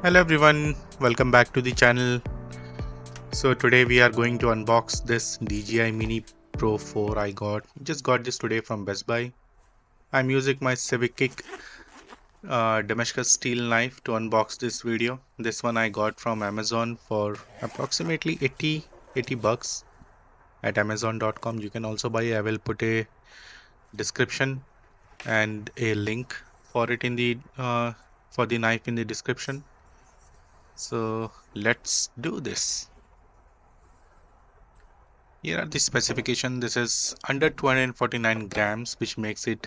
Hello everyone, welcome back to the channel. So today we are going to unbox this DJI Mini Pro 4 I just got this today from Best Buy. I'm using my Civic Kick Damascus steel knife to unbox this video. This one I got from Amazon for approximately 80 bucks at amazon.com. You can also buy. I will put a description and a link for it in the for the knife in the description. So let's do this. Here are the specification. This is under 249 grams, which makes it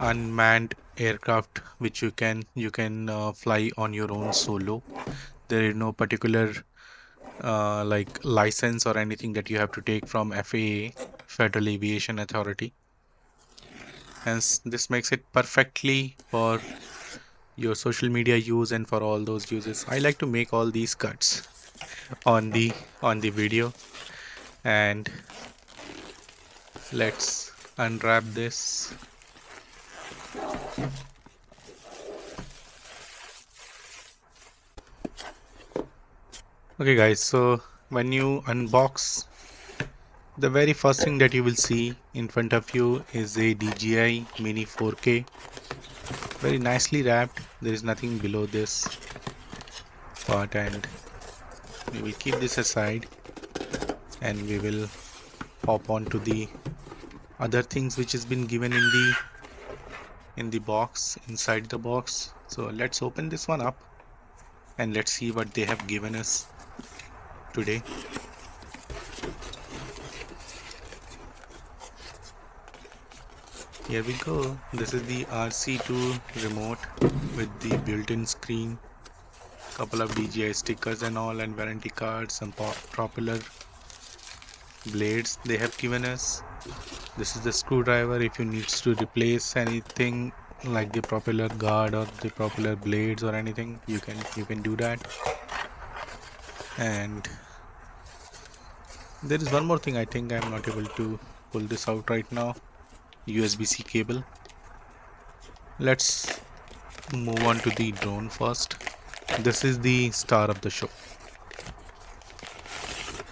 unmanned aircraft, which you can fly on your own solo. There is no particular like license or anything that you have to take from FAA, Federal Aviation Authority. Hence, this makes it perfectly for your social media use and for all those uses. I like to make all these cuts on the video, and let's unwrap this. Okay guys, so when you unbox, the very first thing that you will see in front of you is a DJI Mini 4K, very nicely wrapped. There is nothing below this part, and we will keep this aside and we will hop on to the other things which has been given in the box, inside the box. So let's open this one up and let's see what they have given us today. Here we go. This is the RC2 remote with the built-in screen, couple of DJI stickers and all, and warranty cards, some propeller blades they have given us. This is the screwdriver if you need to replace anything like the propeller guard or the propeller blades or anything, you can do that. And there is one more thing. I think I'm not able to pull this out right now. USB-C cable. Let's move on to the drone first. This is the star of the show.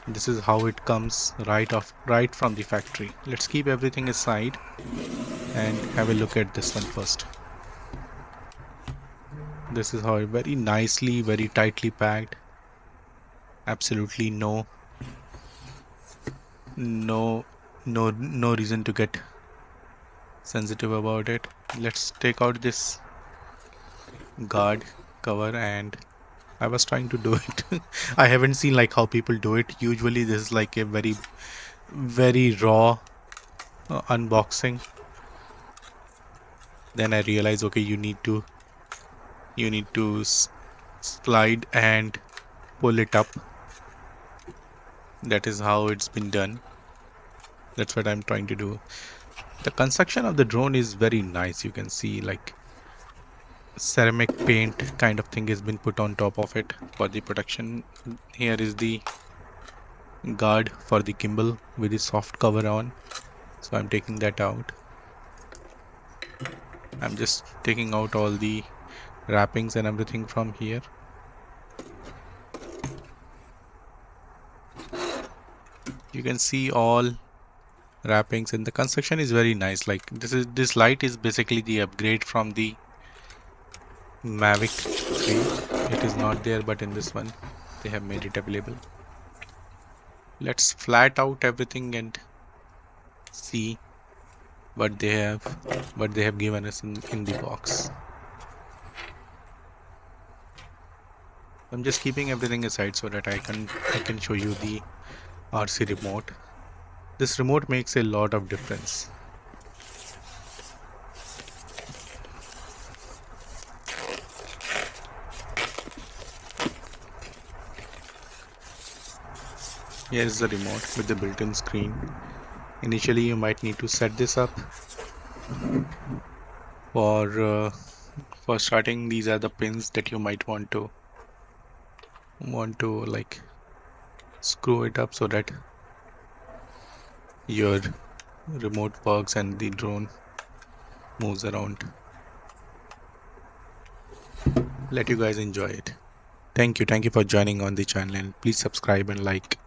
This is how it comes right from the factory. Let's keep everything aside and have a look at this one first. This is how it very nicely, very tightly packed. Absolutely no reason to get sensitive about it. Let's take out this guard cover, and I was trying to do it. I haven't seen like how people do it. Usually this is like a very raw unboxing. Then I realized, okay, you need to slide and pull it up. That is how it's been done. That's what I'm trying to do. The construction of the drone is very nice. You can see like ceramic paint kind of thing has been put on top of it for the protection. Here is the guard for the gimbal with the soft cover on, so I'm taking that out. I'm just taking out all the wrappings and everything from here. You can see all wrappings, and the construction is very nice. Like this light is basically the upgrade from the Mavic 3. It is not there, but in this one they have made it available. Let's flat out everything and see what they have given us in the box. I'm just keeping everything aside so that I can show you the RC remote. This remote makes a lot of difference. Here is the remote with the built-in screen. Initially you might need to set this up for starting. These are the pins that you might want to like screw it up so that your remote works and the drone moves around. let you guys enjoy it. Thank you for joining on the channel, and please subscribe and like.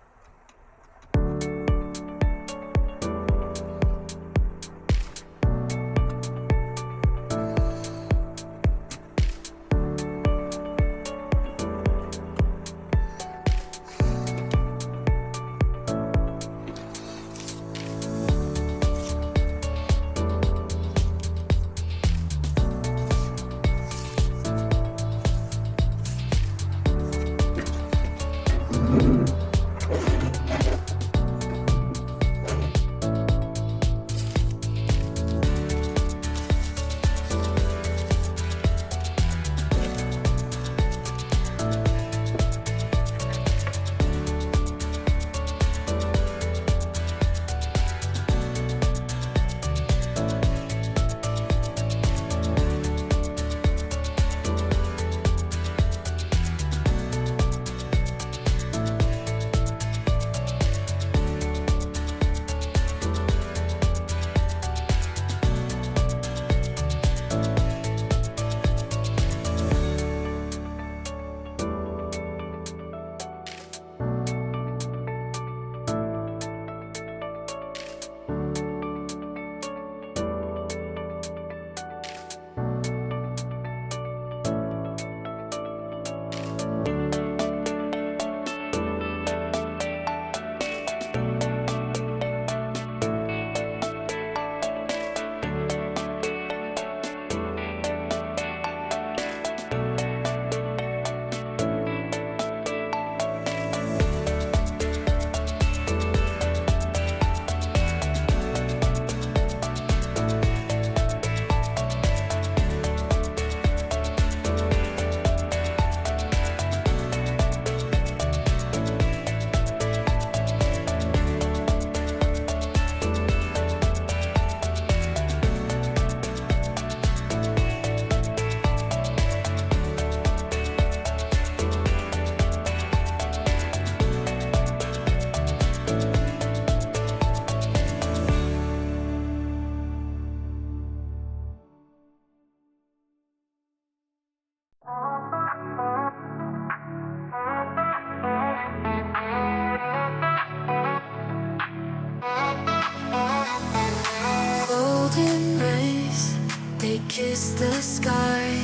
Golden rays, they kiss the sky.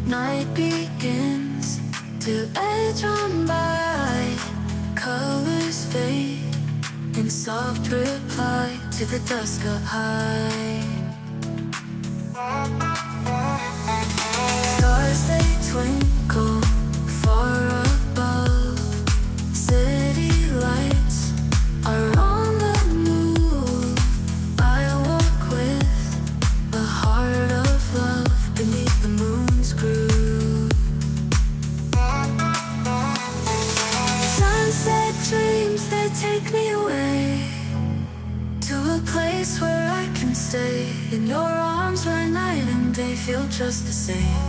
Night begins to edge on by. Colors fade in soft reply to the dusk up high. Stars they twinkle far above. City lights are on the move. I walk with a heart of love beneath the moon's groove. Sunset dreams that take me away to a place where I can stay in your arms where night and day feel just the same.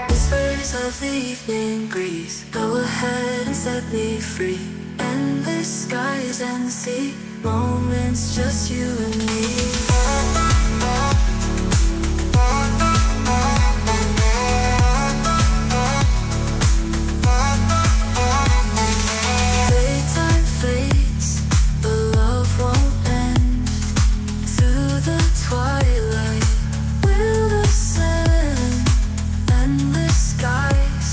Whispers of the evening breeze, go ahead and set me free. Endless skies and the sea, moments just you and me. Daytime fades, but love won't end. Through the twilight, we'll ascend. Endless skies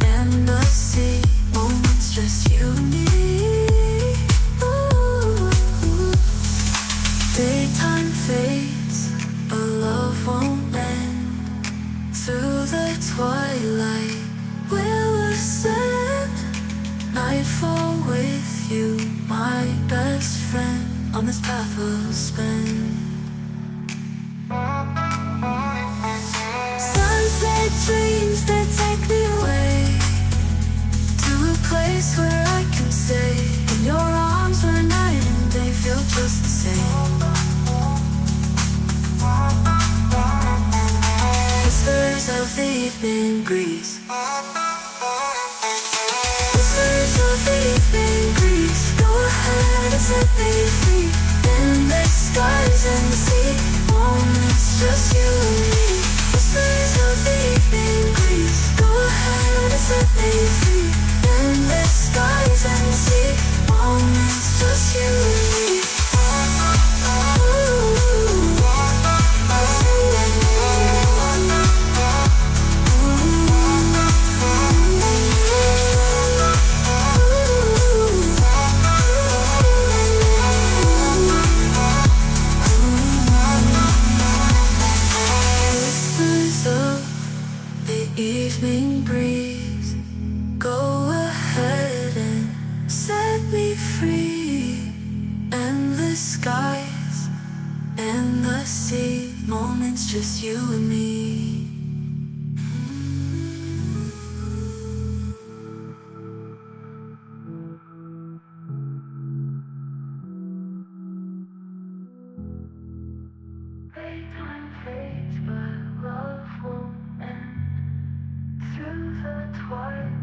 and the sea, moments just you and me. Ooh. Daytime fades, but love won't end. Through the twilight, we'll ascend. Nightfall with you, my best friend. On this path we'll spend. Sunset dreams that take me away to a place where I can stay in your arms where night and day feel just the same. Whispers of the evening breeze. Whispers of the evening breeze, go ahead and set me free. Endless skies and the sea, moments just privacy, moments just you and me. Daytime fades, but love won't end. Through the twilight